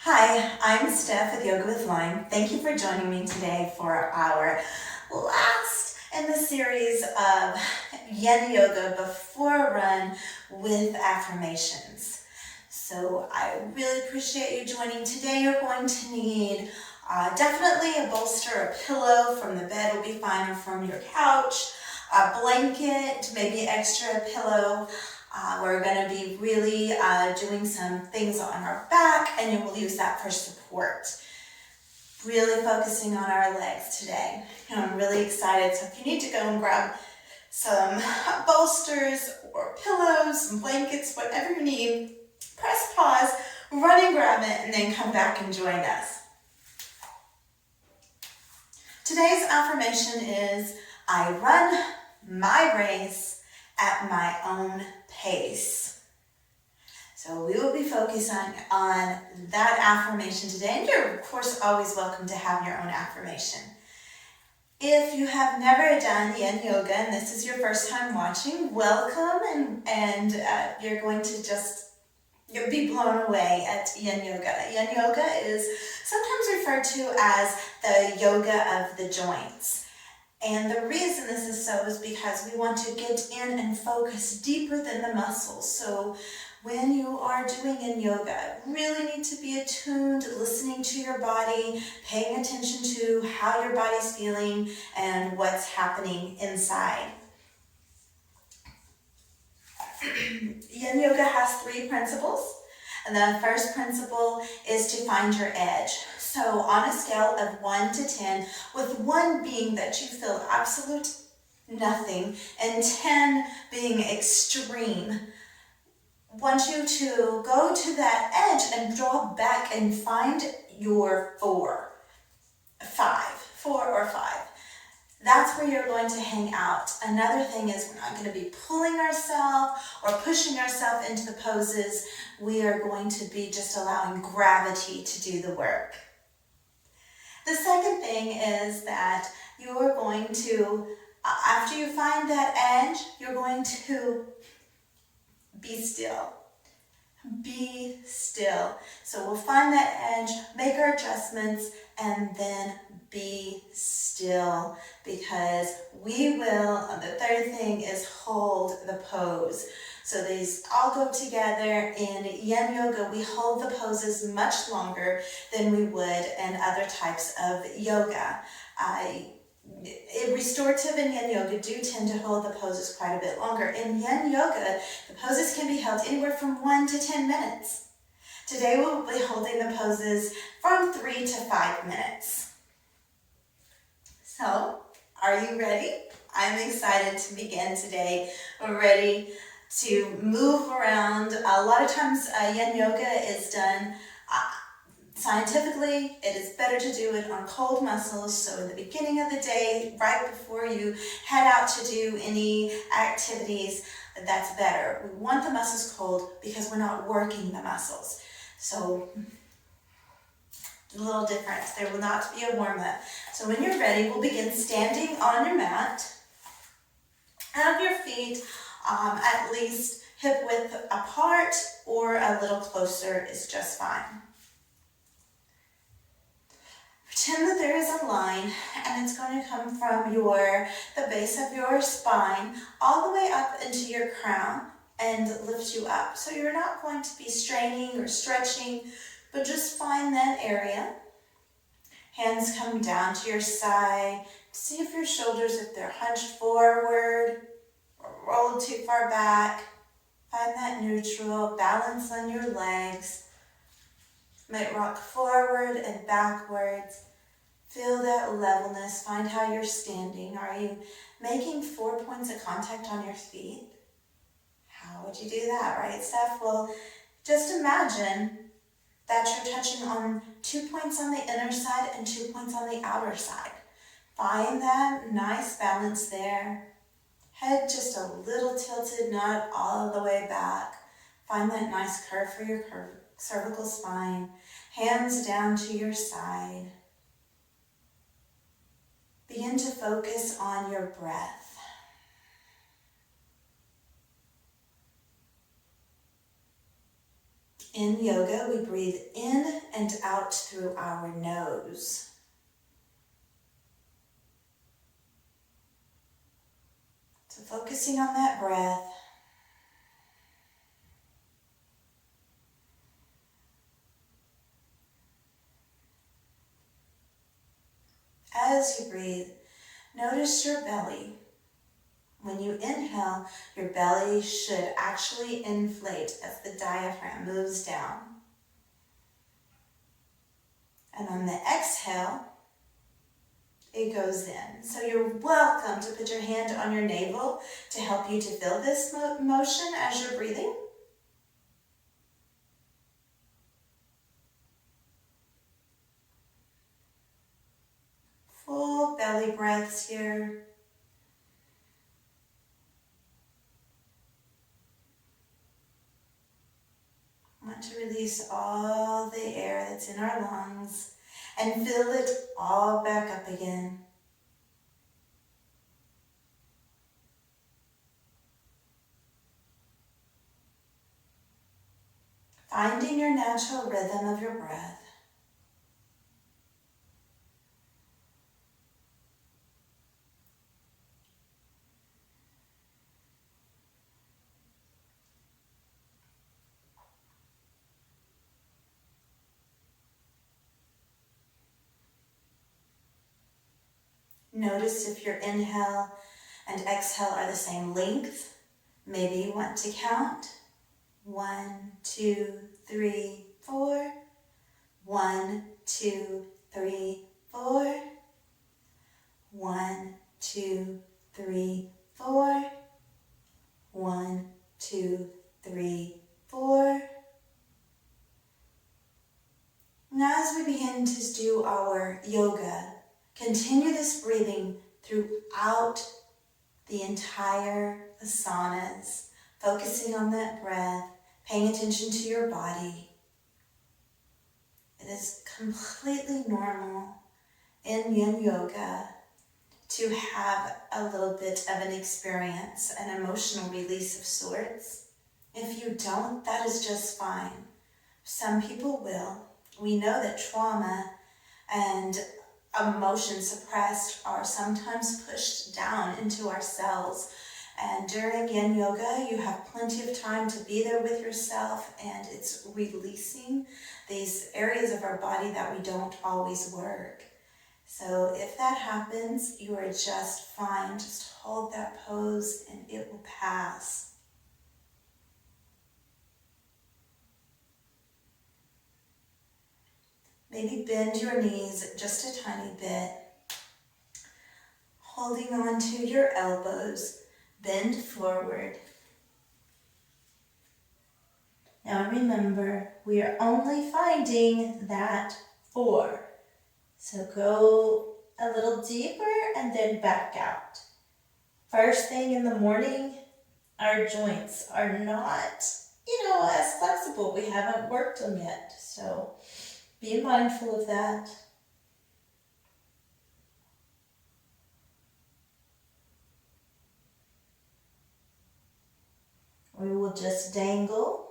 Hi, I'm Steph with Yoga with Lyme. Thank you for joining me today for our last in the series of Yin Yoga Before Run with affirmations. So I really appreciate you joining. Today you're going to need definitely a bolster, a pillow from the bed will be fine, or from your couch, a blanket, maybe extra pillow. We're going to be really doing some things on our back, and you will use that for support. Really focusing on our legs today. And I'm really excited. So if you need to go and grab some bolsters or pillows, some blankets, whatever you need, press pause, run and grab it, and then come back and join us. Today's affirmation is, I run my race at my own pace. So we will be focusing on that affirmation today. And you're, of course, always welcome to have your own affirmation. If you have never done Yin Yoga and this is your first time watching, welcome, and you're going to you'll be blown away at Yin Yoga. Yin Yoga is sometimes referred to as the yoga of the joints. And the reason this is so is because we want to get in and focus deeper than the muscles. So when you are doing Yin Yoga, really need to be attuned, listening to your body, paying attention to how your body's feeling and what's happening inside. Yin Yoga has 3 principles. And the first principle is to find your edge. So on a scale of 1 to 10, with 1 being that you feel absolute nothing and 10 being extreme, I want you to go to that edge and draw back and find your 4 or 5. That's where you're going to hang out. Another thing is we're not going to be pulling ourselves or pushing ourselves into the poses. We are going to be just allowing gravity to do the work. The second thing is that you are going to, after you find that edge, you're going to be still. Be still. So we'll find that edge, make our adjustments, and then be still, because we will, the third thing is hold the pose. So these all go together. In Yin Yoga, we hold the poses much longer than we would in other types of yoga. Restorative and Yin Yoga do tend to hold the poses quite a bit longer. In Yin Yoga, the poses can be held anywhere from 1 to 10 minutes. Today we'll be holding the poses from 3 to 5 minutes. So, are you ready? I'm excited to begin today. We're ready to move around. A lot of times Yin Yoga is done scientifically. It is better to do it on cold muscles. So in the beginning of the day, right before you head out to do any activities, that's better. We want the muscles cold because we're not working the muscles. So a little difference. There will not be a warm-up. So when you're ready, we'll begin standing on your mat. Have your feet at least hip width apart, or a little closer is just fine. Pretend that there is a line, and it's going to come from the base of your spine all the way up into your crown and lift you up. So you're not going to be straining or stretching, but just find that area. Hands come down to your side. See if your shoulders, if they're hunched forward or rolled too far back. Find that neutral, balance on your legs. Might rock forward and backwards. Feel that levelness. Find how you're standing. Are you making 4 points of contact on your feet? How would you do that, right, Steph? Well, just imagine that you're touching on 2 points on the inner side and 2 points on the outer side. Find that nice balance there. Head just a little tilted, not all the way back. Find that nice curve for your cervical spine. Hands down to your side. Begin to focus on your breath. In yoga, we breathe in and and out through our nose. So focusing on that breath. As you breathe, notice your belly. When you inhale, your belly should actually inflate as the diaphragm moves down. And on the exhale, it goes in. So you're welcome to put your hand on your navel to help you to feel this motion as you're breathing. Full belly breaths here. I want to release all the air that's in our lungs and fill it all back up again. Finding your natural rhythm of your breath. Notice if your inhale and exhale are the same length. Maybe you want to count. 1, 2, 3, 4. 1, 2, 3, 4. 1, 2, 3, 4. 1, 2, 3, 4. Now as we begin to do our yoga, continue this breathing throughout the entire asanas, focusing on that breath, paying attention to your body. It is completely normal in Yin Yoga to have a little bit of an experience, an emotional release of sorts. If you don't, that is just fine. Some people will. We know that trauma and emotions suppressed are sometimes pushed down into our cells. And during Yin Yoga, you have plenty of time to be there with yourself, and it's releasing these areas of our body that we don't always work. So if that happens, you are just fine. Just hold that pose and it will pass. Maybe bend your knees just a tiny bit. Holding on to your elbows, bend forward. Now remember, we are only finding that 4. So go a little deeper and then back out. First thing in the morning, our joints are not, as flexible. We haven't worked them yet. So be mindful of that. We will just dangle.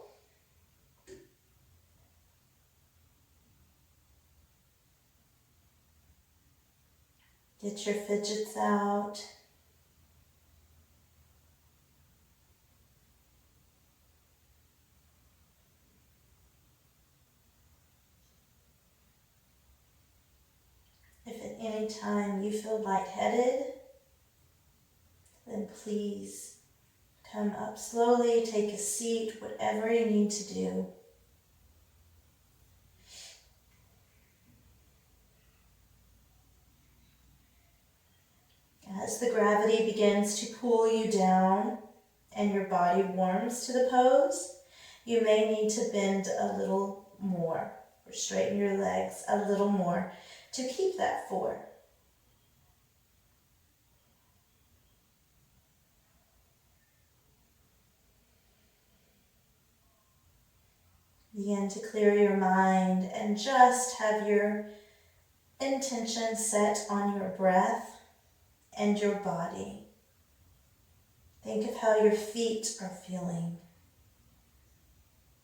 Get your fidgets out. If at any time you feel lightheaded, then please come up slowly, take a seat, whatever you need to do. As the gravity begins to pull you down and your body warms to the pose, you may need to bend a little more or straighten your legs a little more to keep that 4. Begin to clear your mind and just have your intention set on your breath and your body. Think of how your feet are feeling,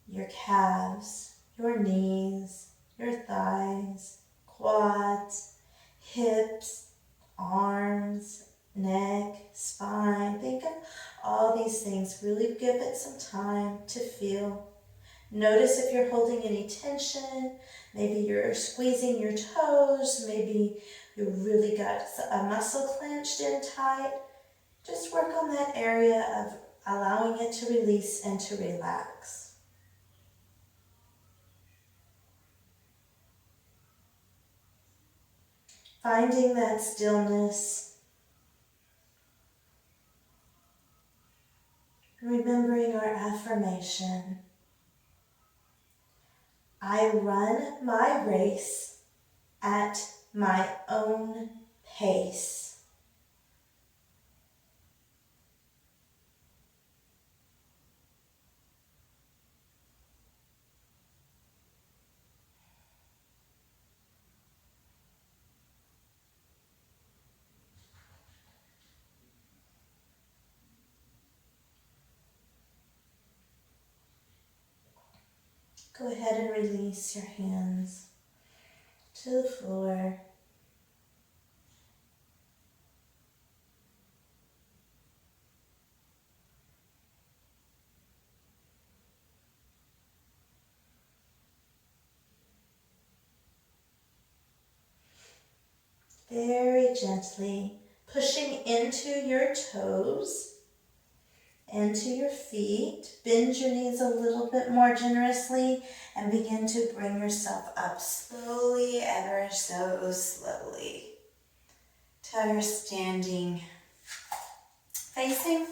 your calves, your knees, your thighs, quads, hips, arms, neck, spine. Think of all these things. Really give it some time to feel. Notice if you're holding any tension. Maybe you're squeezing your toes. Maybe you really got a muscle clenched in tight. Just work on that area of allowing it to release and to relax. Finding that stillness. Remembering our affirmation. I run my race at my own pace. Go ahead and release your hands to the floor. Very gently pushing into your toes, into your feet. Bend your knees a little bit more generously and begin to bring yourself up slowly, ever so slowly, till you're standing facing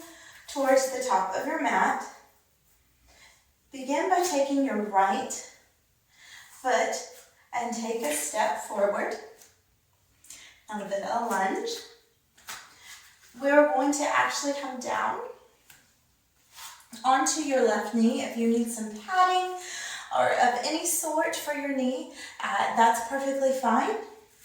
towards the top of your mat. Begin by taking your right foot and take a step forward. A little bit of a lunge. We're going to actually come down onto your left knee. If you need some padding or of any sort for your knee, that's perfectly fine.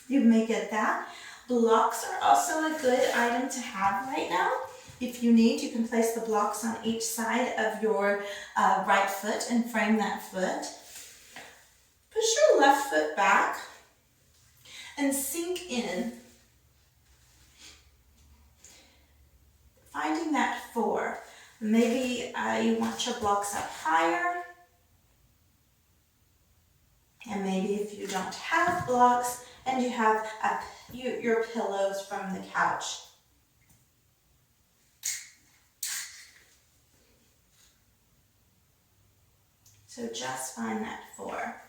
You may get that. Blocks are also a good item to have right now. If you need, you can place the blocks on each side of your right foot and frame that foot. Push your left foot back and sink in. Finding that 4. Maybe you want your blocks up higher. And maybe if you don't have blocks and you have your pillows from the couch. So just find that 4.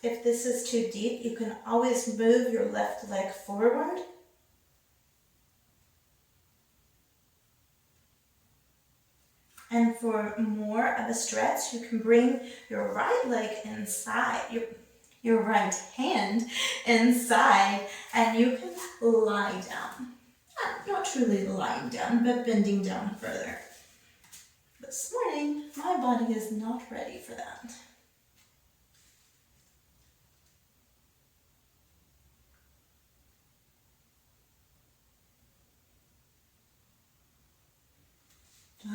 If this is too deep, you can always move your left leg forward. And for more of a stretch, you can bring your right leg inside, your right hand inside, and you can lie down. Not truly lying down, but bending down further. This morning, my body is not ready for that.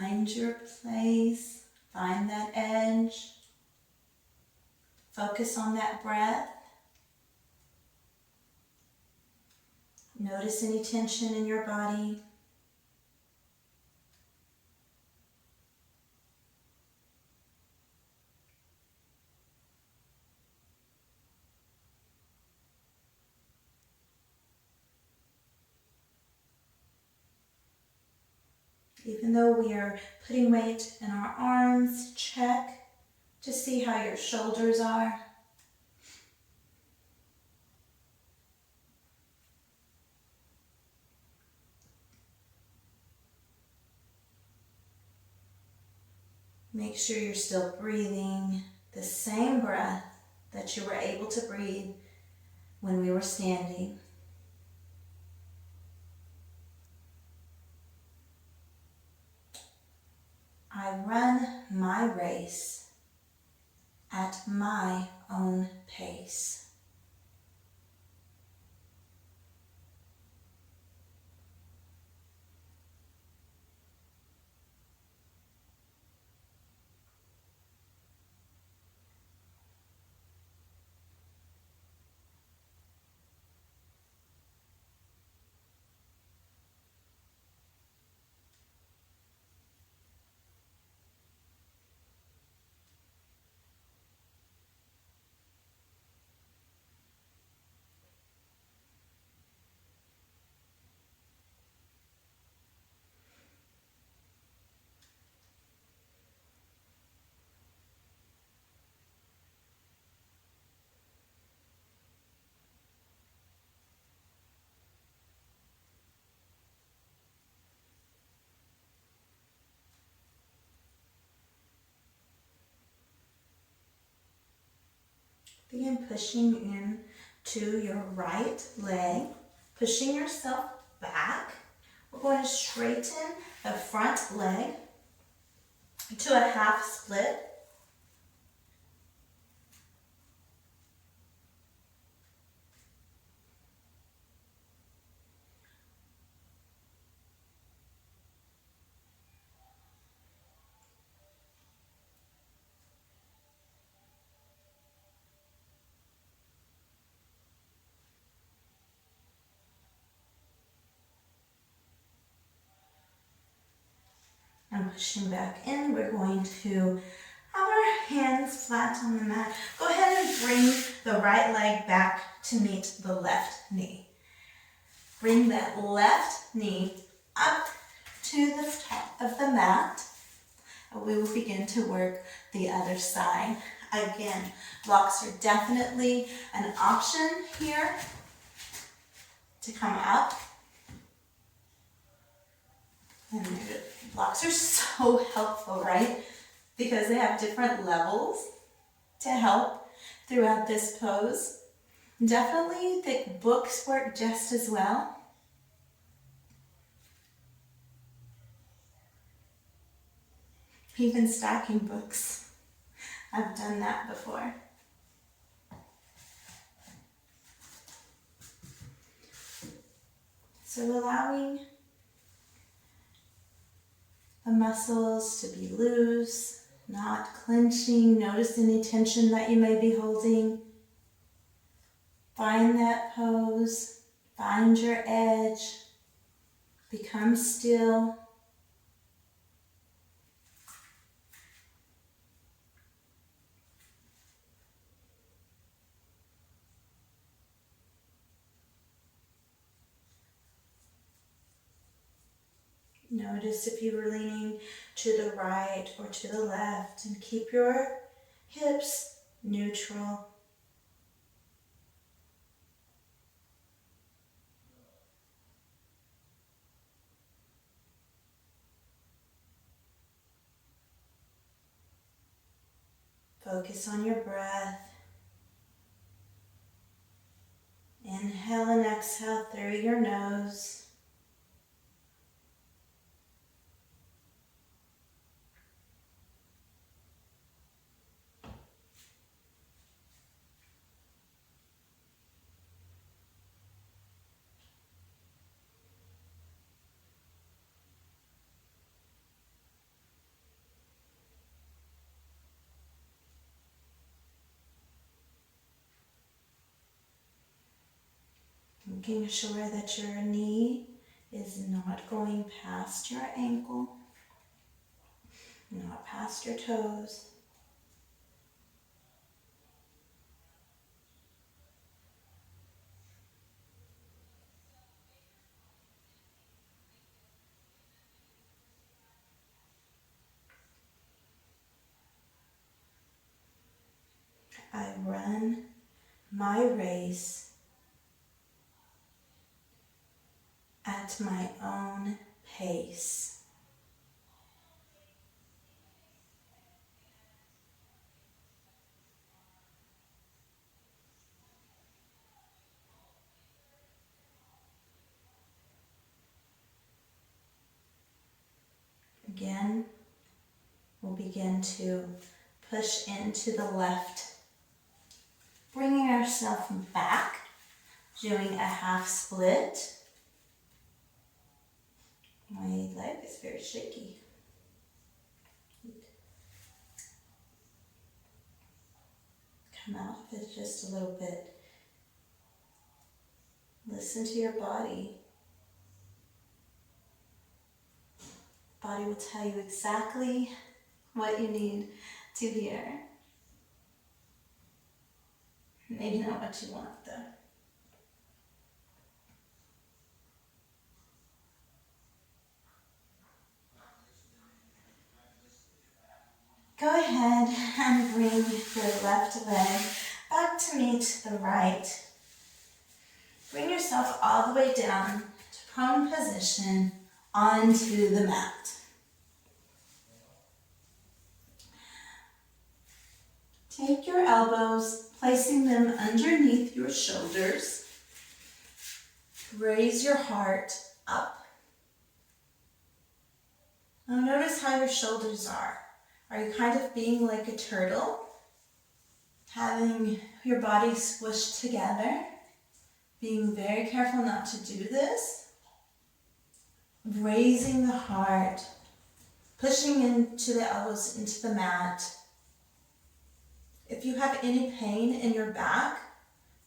Find your place, find that edge. Focus on that breath. Notice any tension in your body. Even though we are putting weight in our arms, check to see how your shoulders are. Make sure you're still breathing the same breath that you were able to breathe when we were standing. I run my race at my own pace. Begin pushing in to your right leg, pushing yourself back. We're going to straighten the front leg to a half split. And pushing back in, we're going to have our hands flat on the mat. Go ahead and bring the right leg back to meet the left knee. Bring that left knee up to the top of the mat. And we will begin to work the other side. Again, blocks are definitely an option here to come up. And blocks are so helpful, right? Because they have different levels to help throughout this pose. Definitely thick books work just as well. Even stacking books. I've done that before. So allowing the muscles to be loose, not clenching. Notice any tension that you may be holding. Find that pose. Find your edge. Become still. Notice if you were leaning to the right or to the left, and keep your hips neutral. Focus on your breath. Inhale and exhale through your nose. Making sure that your knee is not going past your ankle, not past your toes. I run my race at my own pace. Again, we'll begin to push into the left, bringing ourselves back, doing a half split. My leg is very shaky. Come out of it just a little bit. Listen to your body. Body will tell you exactly what you need to hear. Maybe not what you want, though. Go ahead and bring your left leg back to meet the right. Bring yourself all the way down to prone position onto the mat. Take your elbows, placing them underneath your shoulders. Raise your heart up. Now notice how your shoulders are. Are you kind of being like a turtle? Having your body squished together? Being very careful not to do this. Raising the heart. Pushing into the elbows into the mat. If you have any pain in your back,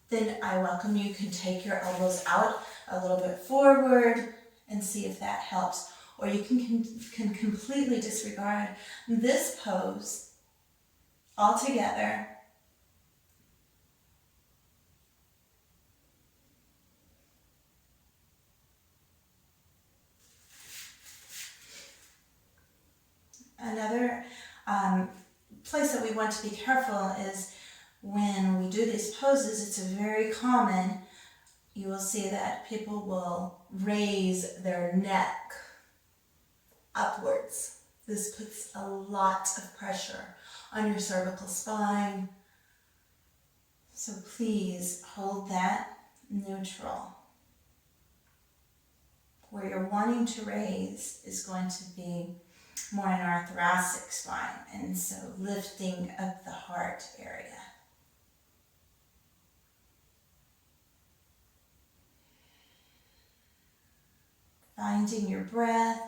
then I welcome you can take your elbows out a little bit forward and see if that helps. Or you can completely disregard this pose altogether. Another place that we want to be careful is when we do these poses, it's very common. You will see that people will raise their neck upwards. This puts a lot of pressure on your cervical spine. So please hold that neutral. Where you're wanting to raise is going to be more in our thoracic spine, and so lifting up the heart area. Finding your breath.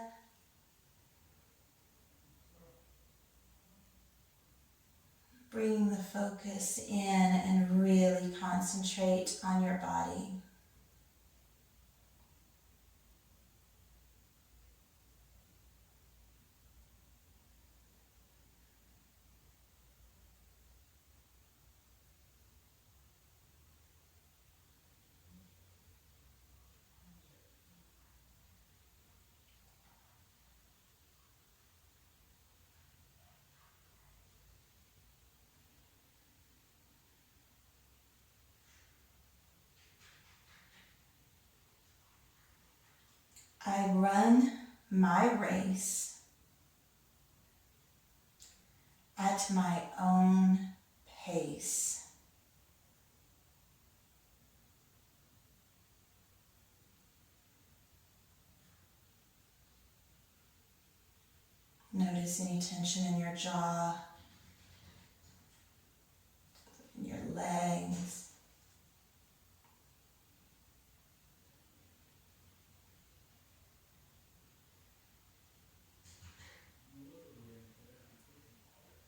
Bringing the focus in and really concentrate on your body. I run my race at my own pace. Notice any tension in your jaw, in your legs.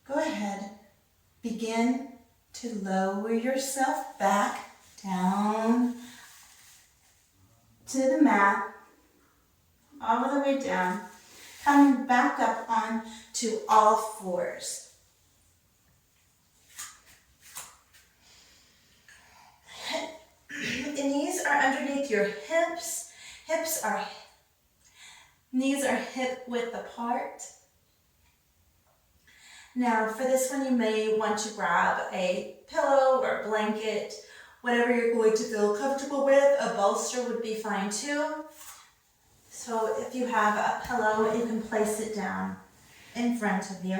Go ahead, begin to lower yourself back down to the mat, all the way down, coming back up on to all fours. The knees are underneath your hips. Knees are hip width apart. Now for this one, you may want to grab a pillow or blanket, whatever you're going to feel comfortable with. A bolster would be fine too. So if you have a pillow, you can place it down in front of you.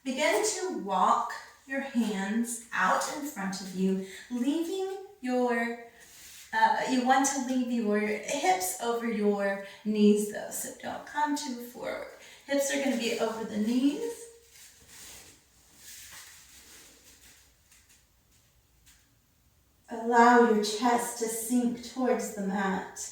Begin to walk your hands out in front of you, leaving your, you want to leave your hips over your knees though, so don't come too forward. Hips are going to be over the knees. Allow your chest to sink towards the mat.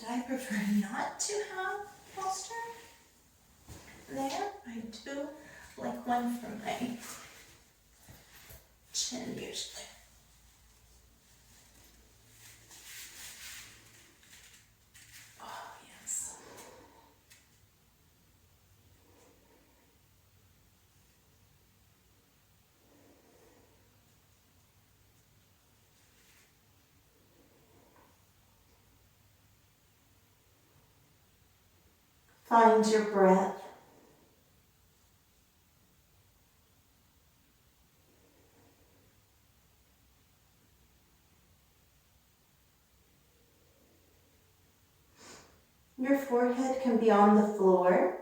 I prefer not to have a bolster there. I do like one for my chin usually. Oh, yes. Find your breath. Your forehead can be on the floor.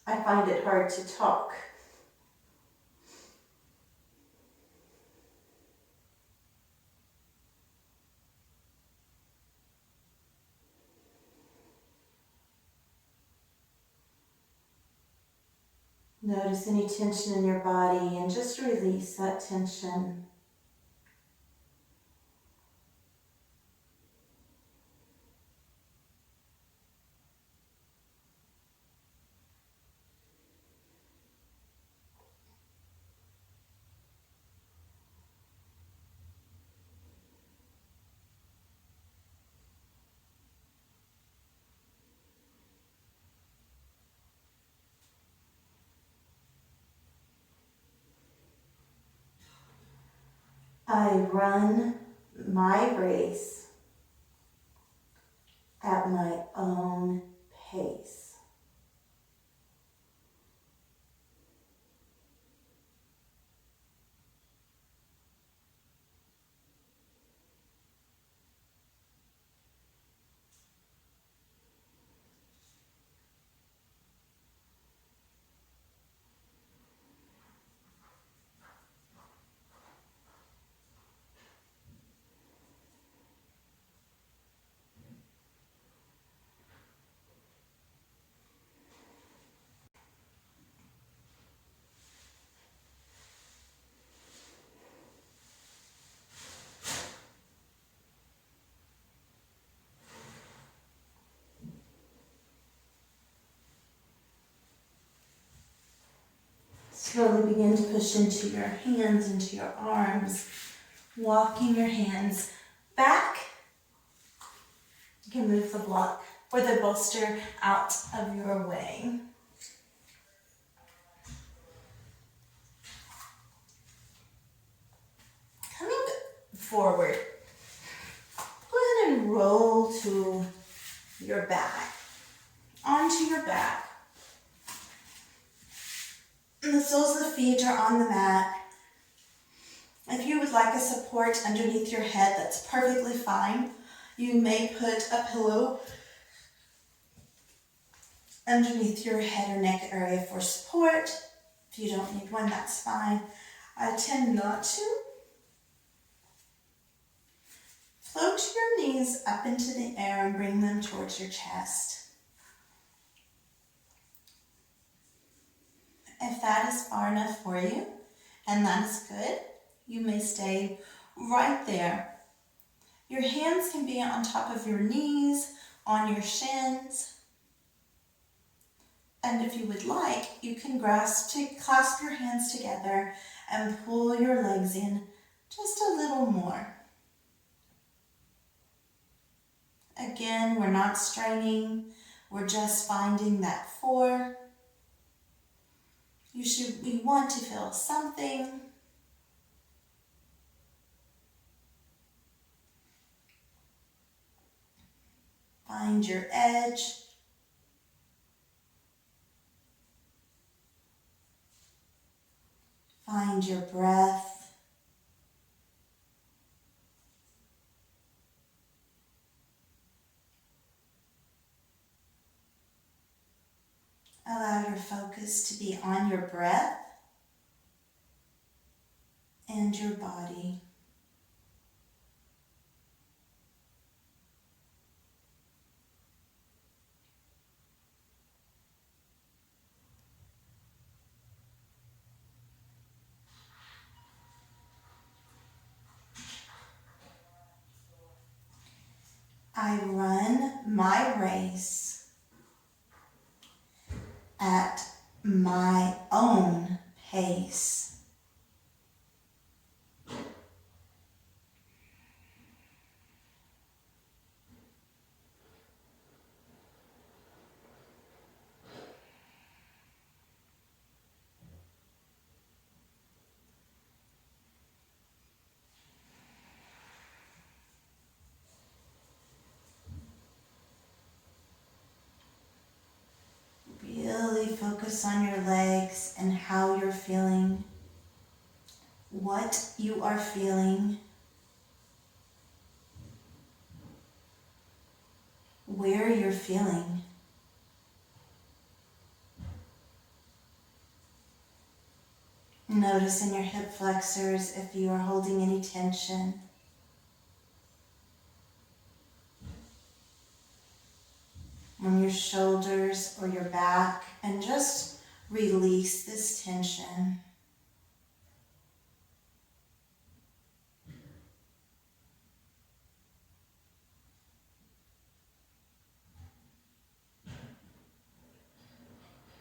I find it hard to talk. Notice any tension in your body and just release that tension. I run my race at my own pace. Slowly begin to push into your hands, into your arms, walking your hands back. You can move the block or the bolster out of your way. Coming forward, go ahead and roll to your back, onto your back. And the soles of the feet are on the mat. If you would like a support underneath your head, that's perfectly fine. You may put a pillow underneath your head or neck area for support. If you don't need one, that's fine. I tend not to. Float your knees up into the air and bring them towards your chest. If that is far enough for you, and that is good, you may stay right there. Your hands can be on top of your knees, on your shins. And if you would like, you can clasp your hands together and pull your legs in just a little more. Again, we're not straining, we're just finding that 4. We want to feel something. Find your edge. Find your breath. Allow your focus to be on your breath and your body. I run my race at my own pace. Really focus on your legs and how you're feeling, what you are feeling. where you're feeling. Notice in your hip flexors if you are holding any tension. On your shoulders or your back, and just release this tension.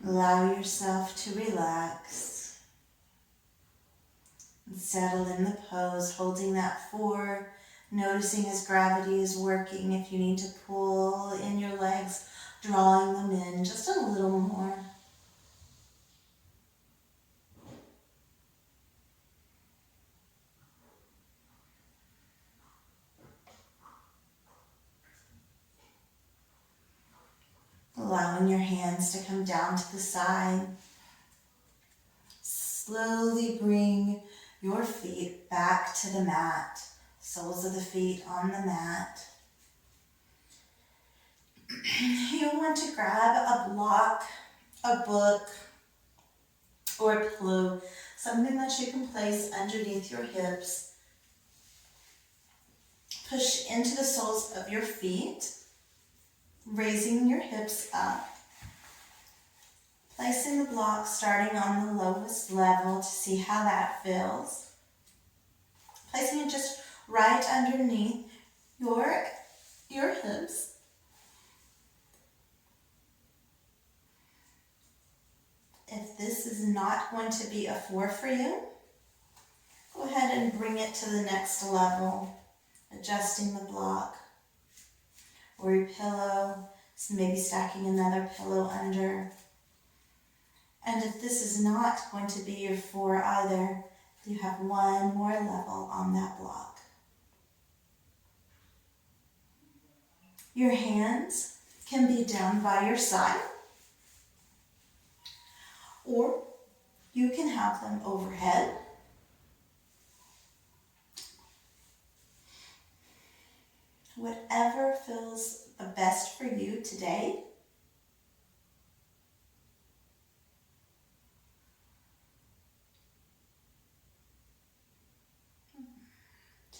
Allow yourself to relax and settle in the pose, holding that 4, noticing as gravity is working. If you need to pull in your legs, drawing them in just a little more. Allowing your hands to come down to the side. Slowly bring your feet back to the mat. Soles of the feet on the mat. You want to grab a block, a book, or a pillow, something that you can place underneath your hips. Push into the soles of your feet, raising your hips up. Placing the block starting on the lowest level to see how that feels. Placing it just right underneath your hips. If this is not going to be a 4 for you, go ahead and bring it to the next level, adjusting the block or your pillow, so maybe stacking another pillow under. And if this is not going to be your 4 either, you have one more level on that block. Your hands can be down by your side, or you can have them overhead. Whatever feels the best for you today.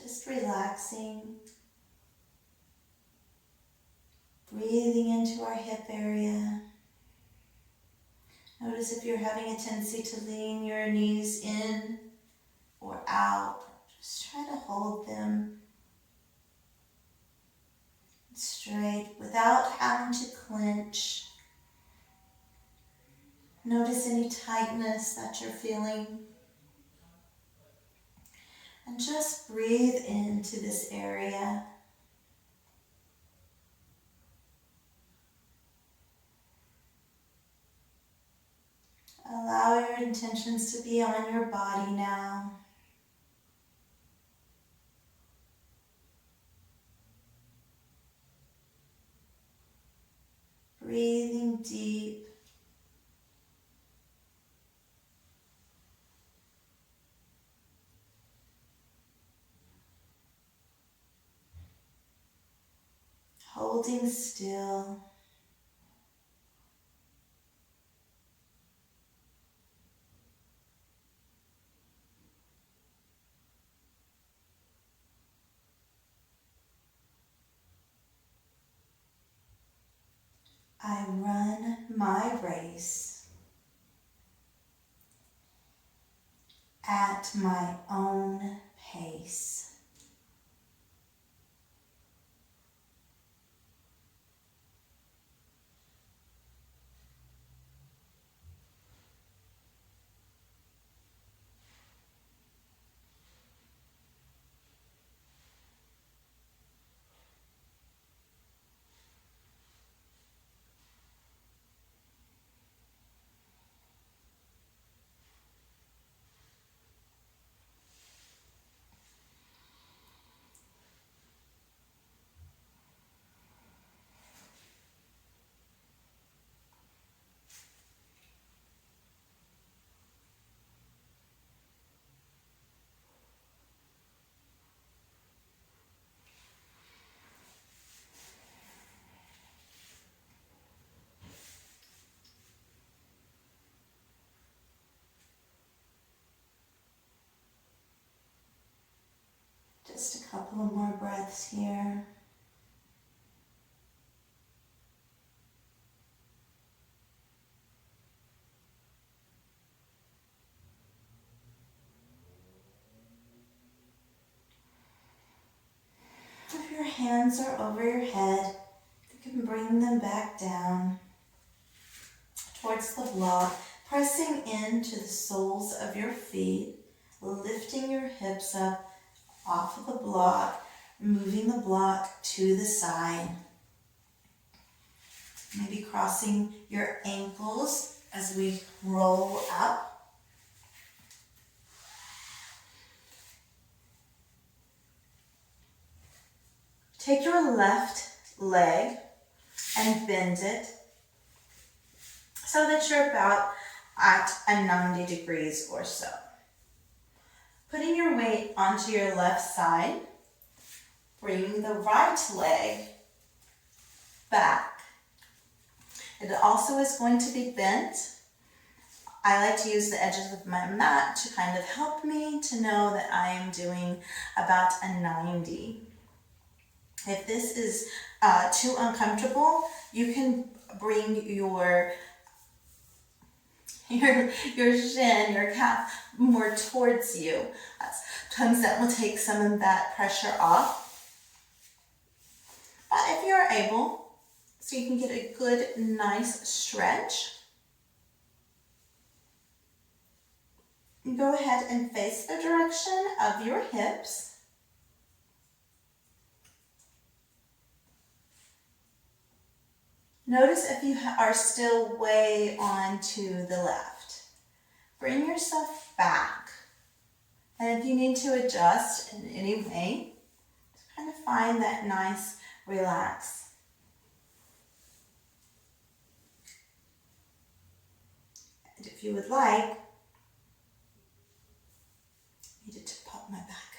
Just relaxing, breathing into our hip area. Notice if you're having a tendency to lean your knees in or out. Just try to hold them straight without having to clench. Notice any tightness that you're feeling. And just breathe into this area. Allow your intentions to be on your body now. Breathing deep. Holding still. I run my race at my own pace. Couple of more breaths here. If your hands are over your head, you can bring them back down towards the block, pressing into the soles of your feet, lifting your hips up off of the block, moving the block to the side. Maybe crossing your ankles as we roll up. Take your left leg and bend it so that you're about at a 90 degrees or so. Putting your weight onto your left side, bring the right leg back. It also is going to be bent. I like to use the edges of my mat to kind of help me to know that I am doing about a 90. If this is too uncomfortable, you can bring your shin, your calf more towards you. Sometimes that will take some of that pressure off. But if you're able, so you can get a good, nice stretch, go ahead and face the direction of your hips. Notice if you are still way on to the left. Bring yourself back. And if you need to adjust in any way, just kind of find that nice relax. And if you would like, I needed to pop my back.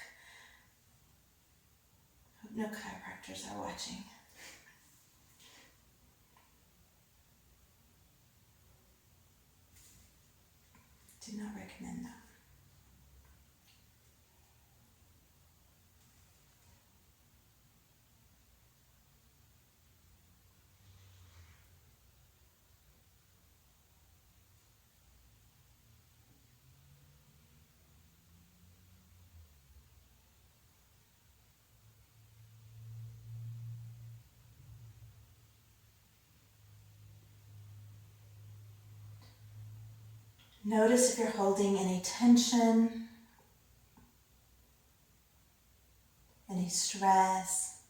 Hope no chiropractors are watching. Do not recommend that. Notice if you're holding any tension, any stress.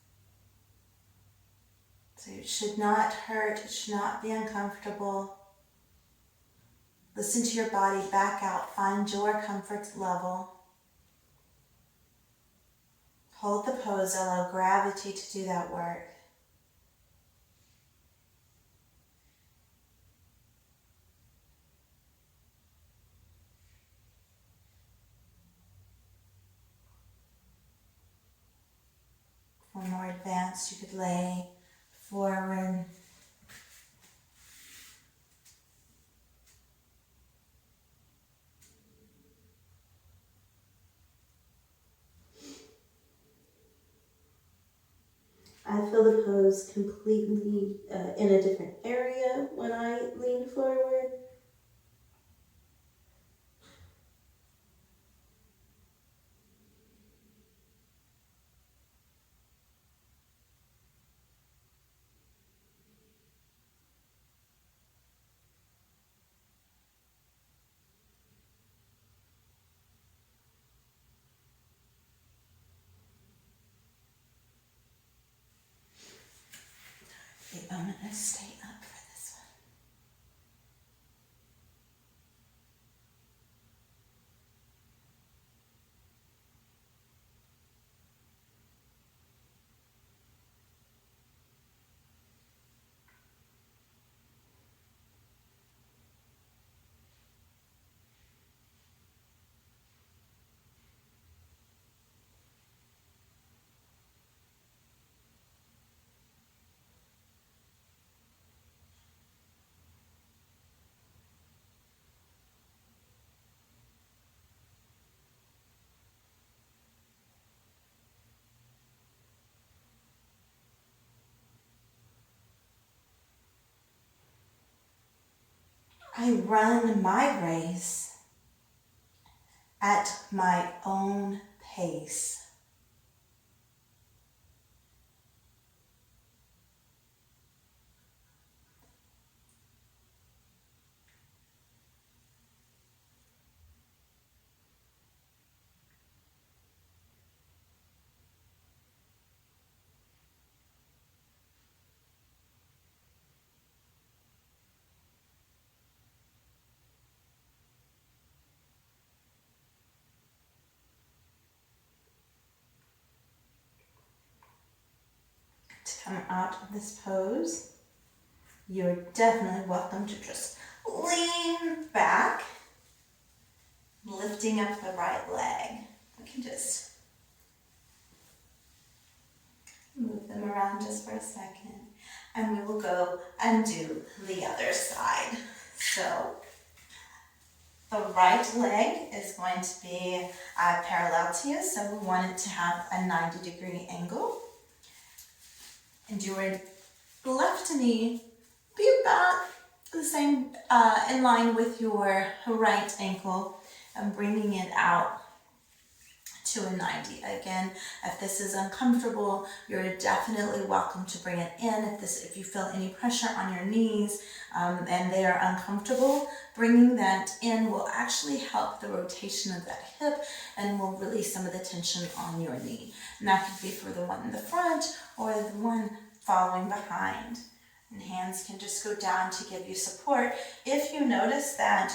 So it should not hurt, it should not be uncomfortable. Listen to your body back out, find your comfort level. Hold the pose, allow gravity to do that work. For more advanced, you could lay forward. I feel the pose completely in a different area when I lean forward. Okay, I'm going to stay up for this one. I run my race at my own pace. To come out of this pose, you're definitely welcome to just lean back, lifting up the right leg. We can just move them around just for a second, and we will go and do the other side. So the right leg is going to be parallel to you, so we want it to have a 90-degree angle. And your left knee be about the same, in line with your right ankle, and bringing it out to a 90. Again, if this is uncomfortable, you're definitely welcome to bring it in. If you feel any pressure on your knees and they are uncomfortable, bringing that in will actually help the rotation of that hip and will release some of the tension on your knee. And that could be for the one in the front or the one following behind. And hands can just go down to give you support. If you notice that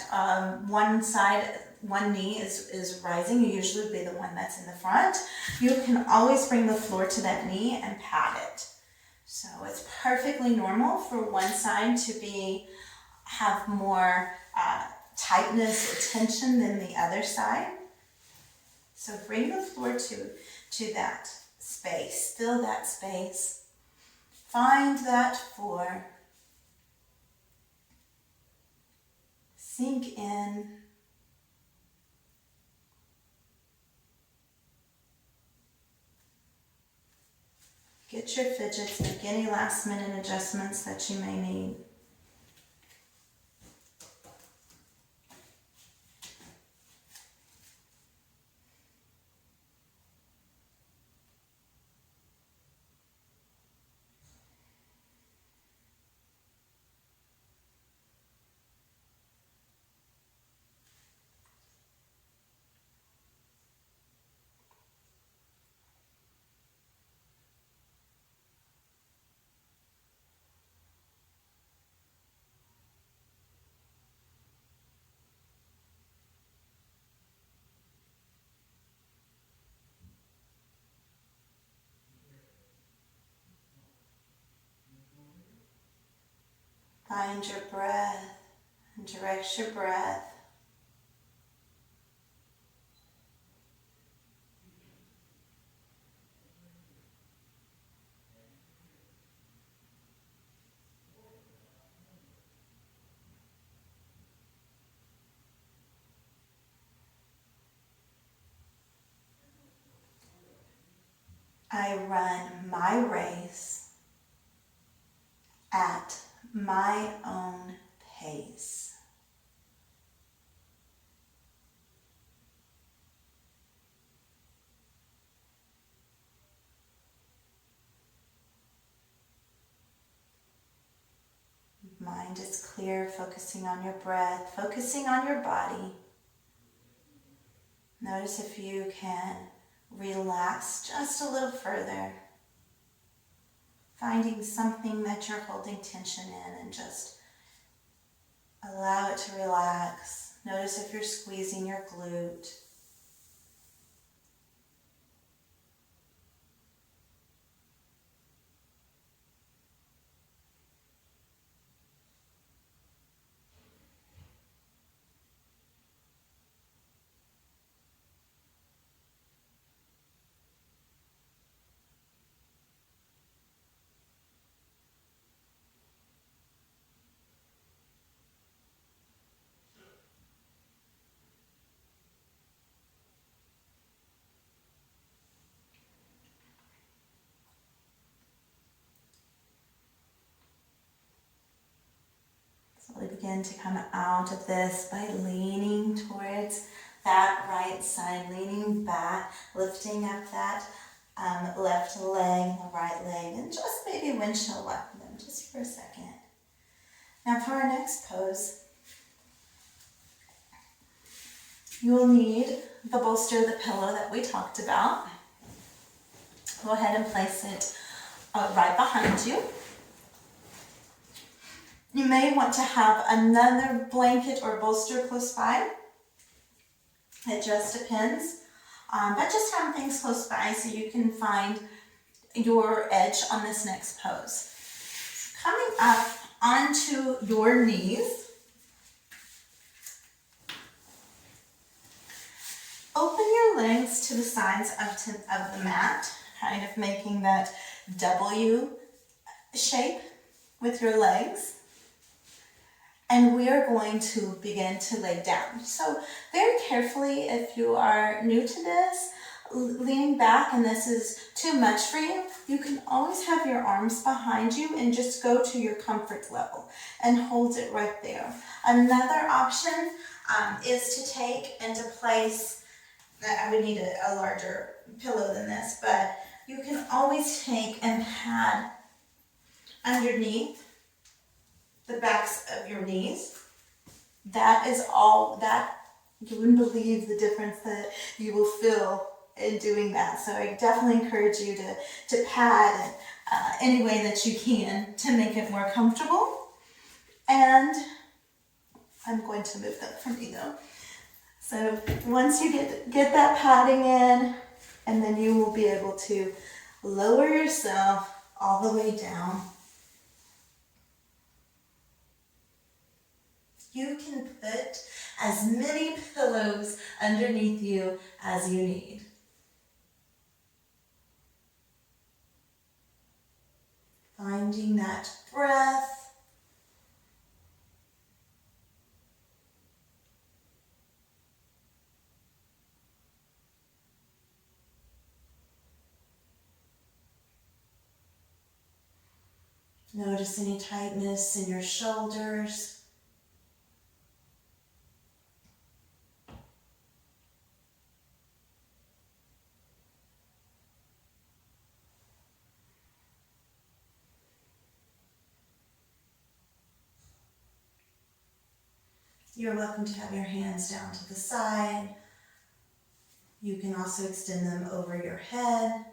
one knee is rising, you usually be the one that's in the front, you can always bring the floor to that knee and pat it. So it's perfectly normal for one side to have more tightness or tension than the other side. So bring the floor to that space, fill that space. Find that floor. Sink in. Get your fidgets, make any last minute adjustments that you may need. Find your breath and direct your breath. I run my race at my own pace. Mind is clear, focusing on your breath, focusing on your body. Notice if you can relax just a little further. Finding something that you're holding tension in and just allow it to relax. Notice if you're squeezing your glute. Slowly begin to come out of this by leaning towards that right side, leaning back, lifting up that left leg, the right leg, and just maybe windshield wipe them just for a second. Now for our next pose, you will need the bolster, the pillow that we talked about. Go ahead and place it right behind you. You may want to have another blanket or bolster close by. It just depends. But just have things close by so you can find your edge on this next pose. Coming up onto your knees. Open your legs to the sides of the mat, kind of making that W shape with your legs. And we are going to begin to lay down. So very carefully, if you are new to this, leaning back and this is too much for you, you can always have your arms behind you and just go to your comfort level and hold it right there. Another option is to take and to place, I would need a larger pillow than this, but you can always take and pad underneath the backs of your knees. That is all that, you wouldn't believe the difference that you will feel in doing that. So I definitely encourage you to pad any way that you can to make it more comfortable. And I'm going to move that from you though. So once you get that padding in, and then you will be able to lower yourself all the way down. You can put as many pillows underneath you as you need. Finding that breath. Notice any tightness in your shoulders. You're welcome to have your hands down to the side. You can also extend them over your head.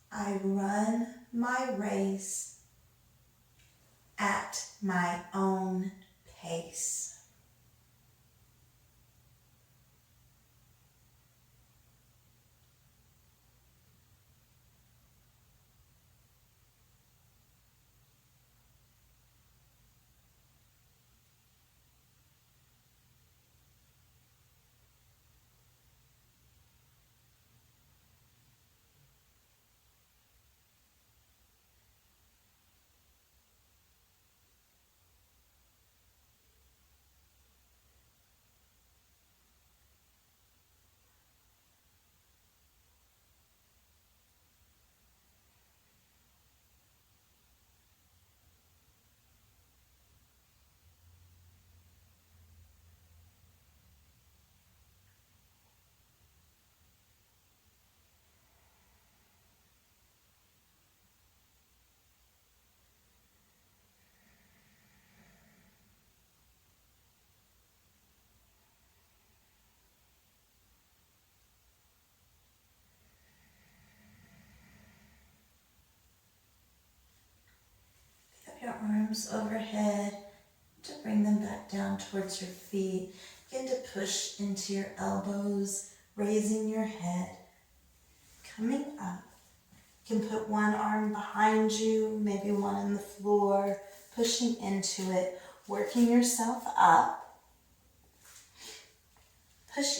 I run my race at my own pace. Your arms overhead to bring them back down towards your feet. Begin to push into your elbows, raising your head, coming up. You can put one arm behind you, maybe one on the floor, pushing into it, working yourself up.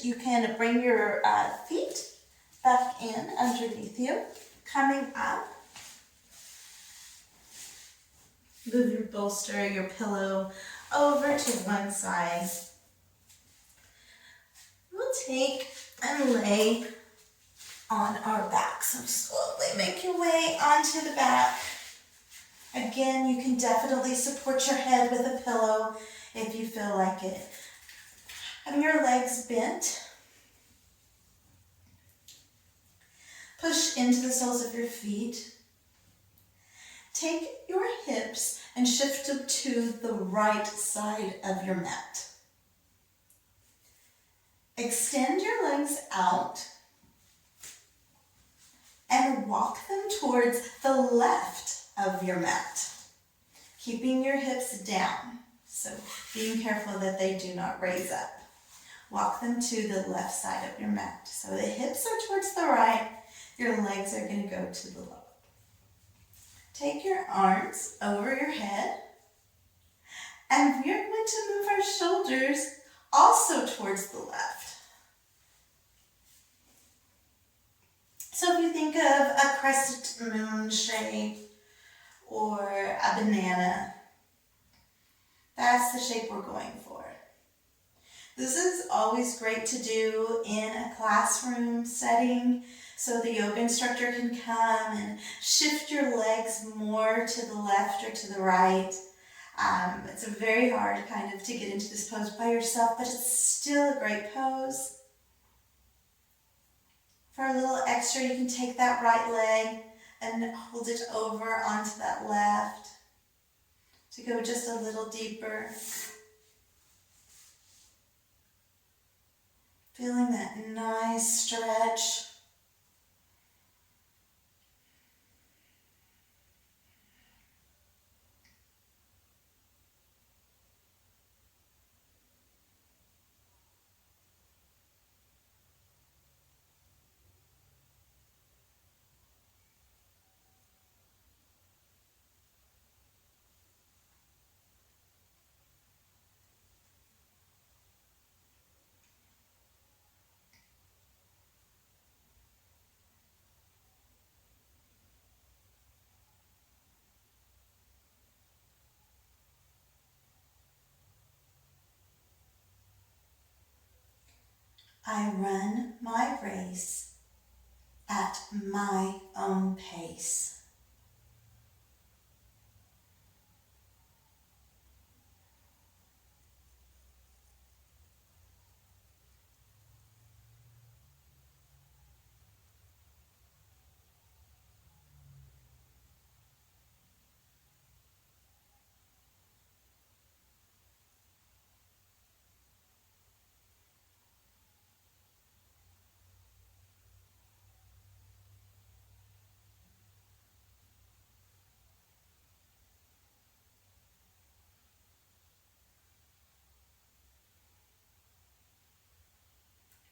You can bring your feet back in underneath you, coming up. Move your bolster, your pillow over to one side. take and lay on our back. So slowly make your way onto the back. Again, you can definitely support your head with a pillow if you feel like it. Having your legs bent. Push into the soles of your feet. Take your hips and shift them to the right side of your mat. Extend your legs out and walk them towards the left of your mat, keeping your hips down, so being careful that they do not raise up. Walk them to the left side of your mat. So the hips are towards the right, your legs are going to go to the left. Take your arms over your head, and we're going to move our shoulders also towards the left. So if you think of a crescent moon shape or a banana, that's the shape we're going for. This is always great to do in a classroom setting so the yoga instructor can come and shift your legs more to the left or to the right. It's very hard kind of to get into this pose by yourself, but it's still a great pose. For a little extra, you can take that right leg and hold it over onto that left to go just a little deeper. Feeling that nice stretch. I run my race at my own pace.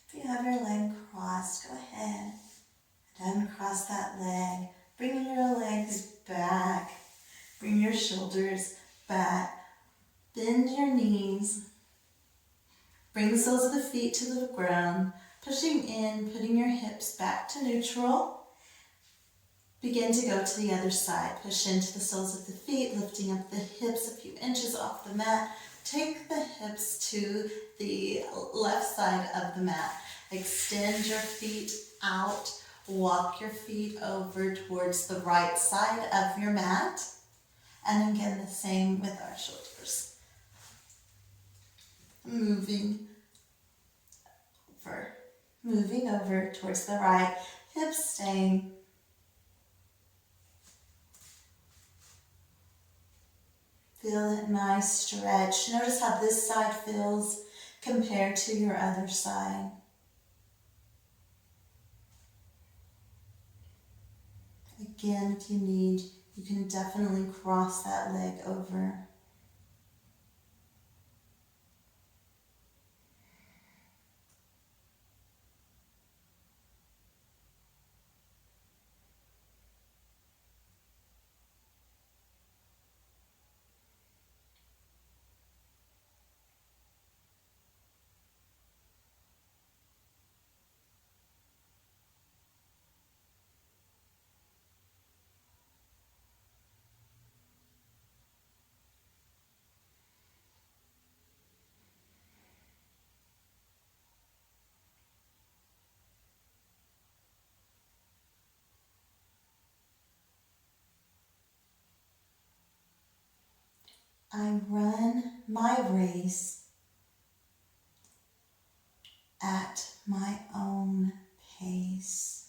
If you have your leg crossed, go ahead and uncross that leg. Bring your legs back. Bring your shoulders back. Bend your knees. Bring the soles of the feet to the ground. Pushing in, putting your hips back to neutral. Begin to go to the other side. Push into the soles of the feet, lifting up the hips a few inches off the mat. Take the hips to the left side of the mat. Extend your feet out. Walk your feet over towards the right side of your mat. And again, the same with our shoulders. Moving over towards the right. Hips staying. Feel that nice stretch. Notice how this side feels compared to your other side. Again, if you need, you can definitely cross that leg over. I run my race at my own pace.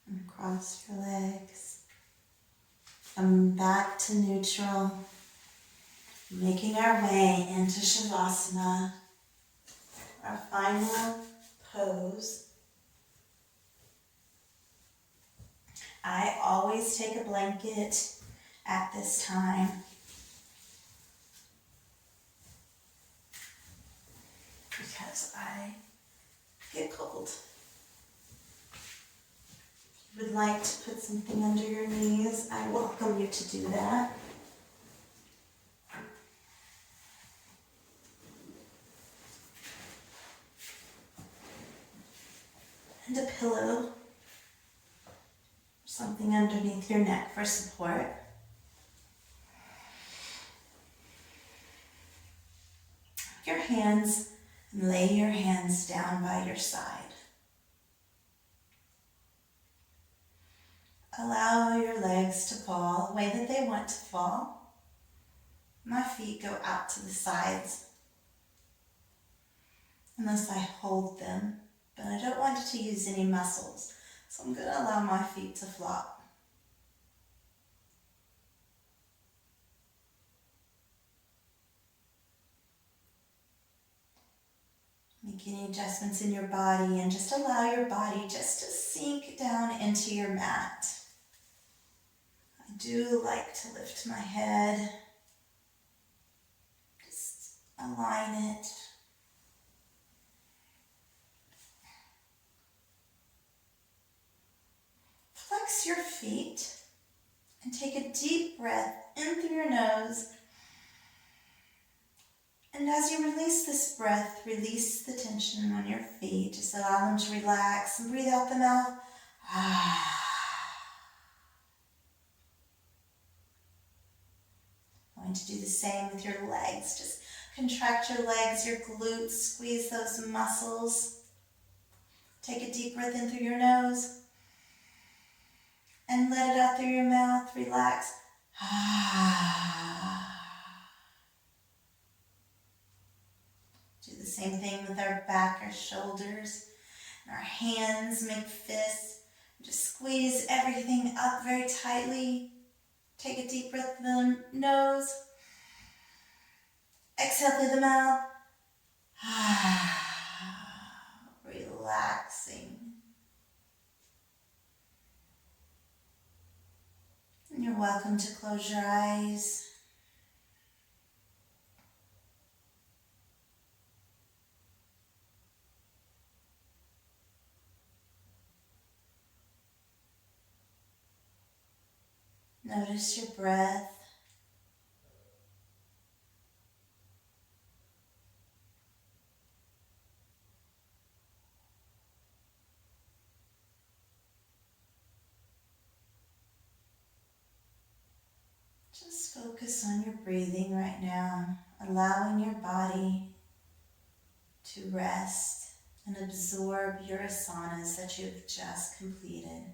And cross your legs. Come back to neutral. Making our way into Shavasana, our final pose. I always take a blanket at this time because I get cold. If you would like to put something under your knees, I welcome you to do that. And a pillow, something underneath your neck for support. Your hands, and lay your hands down by your side. Allow your legs to fall the way that they want to fall. My feet go out to the sides unless I hold them, but I don't want to use any muscles, so I'm going to allow my feet to flop. Make any adjustments in your body and just allow your body just to sink down into your mat. I do like to lift my head, just align it. Flex your feet and take a deep breath in through your nose. And as you release this breath, release the tension on your feet. Just allow them to relax and breathe out the mouth. Going to do the same with your legs. Just contract your legs, your glutes, squeeze those muscles. Take a deep breath in through your nose and let it out through your mouth. Relax. Do the same thing with our back, our shoulders, and our hands. Make fists. Just squeeze everything up very tightly. Take a deep breath through the nose. Exhale through the mouth. Relaxing. And you're welcome to close your eyes. Notice your breath. Just focus on your breathing right now, allowing your body to rest and absorb your asanas that you've just completed.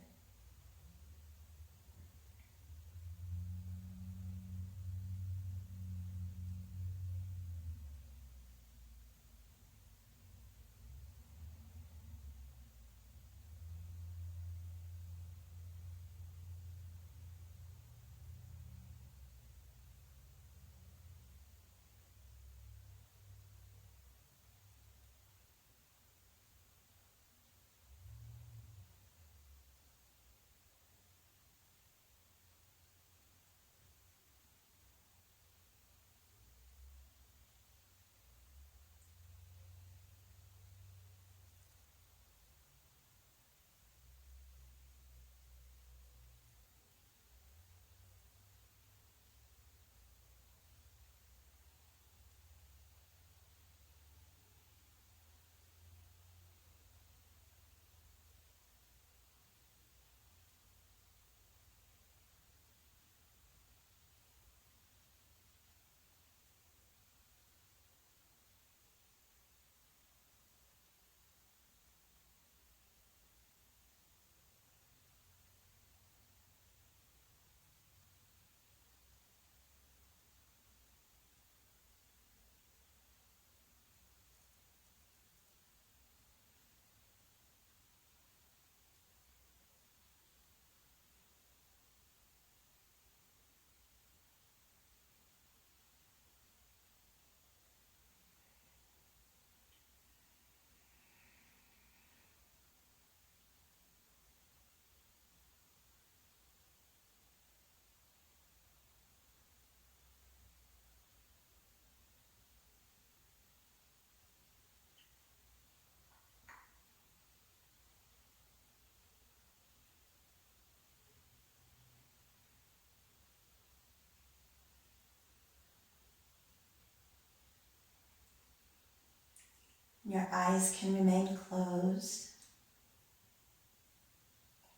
Your eyes can remain closed.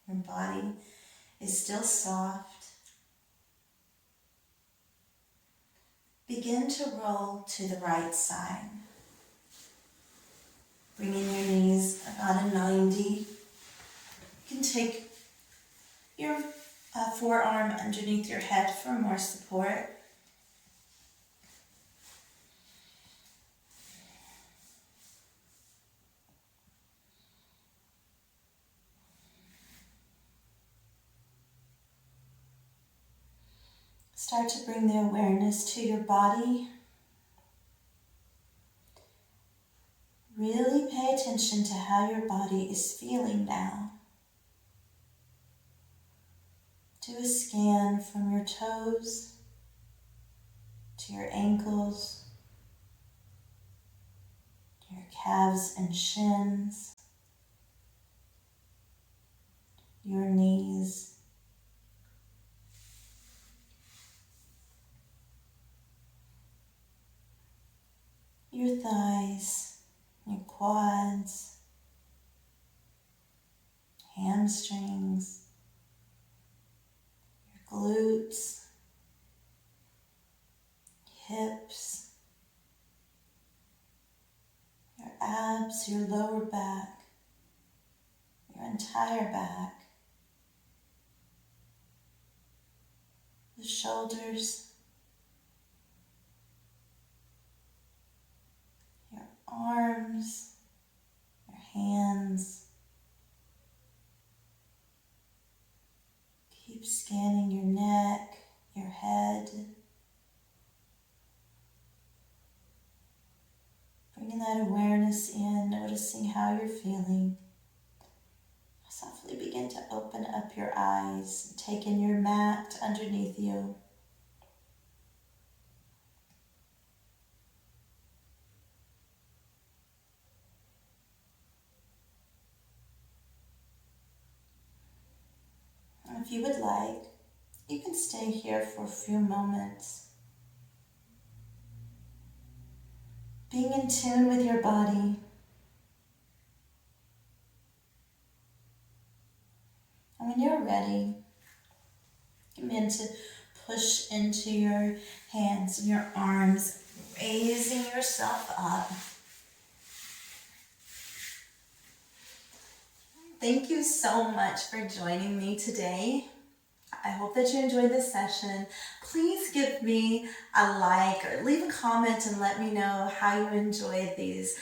Your body is still soft. Begin to roll to the right side. Bringing your knees about a 90. You can take your forearm underneath your head for more support. Start to bring the awareness to your body. Really pay attention to how your body is feeling now. Do a scan from your toes to your ankles, to your calves and shins, your knees, your thighs, your quads, hamstrings, your glutes, hips, your abs, your lower back, your entire back, the shoulders, your arms, your hands. Keep scanning your neck, your head. Bringing that awareness in, noticing how you're feeling. Softly begin to open up your eyes. Take in your mat underneath you. And if you would like, you can stay here for a few moments. Being in tune with your body. And when you're ready, begin to push into your hands and your arms, raising yourself up. Thank you so much for joining me today. I hope that you enjoyed this session. Please give me a like or leave a comment and let me know how you enjoyed these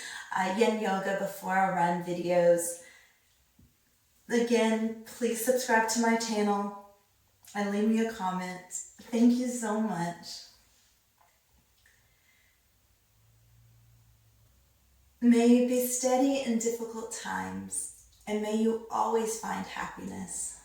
Yin Yoga Before a Run videos. Again, please subscribe to my channel and leave me a comment. Thank you so much. May you be steady in difficult times, and may you always find happiness.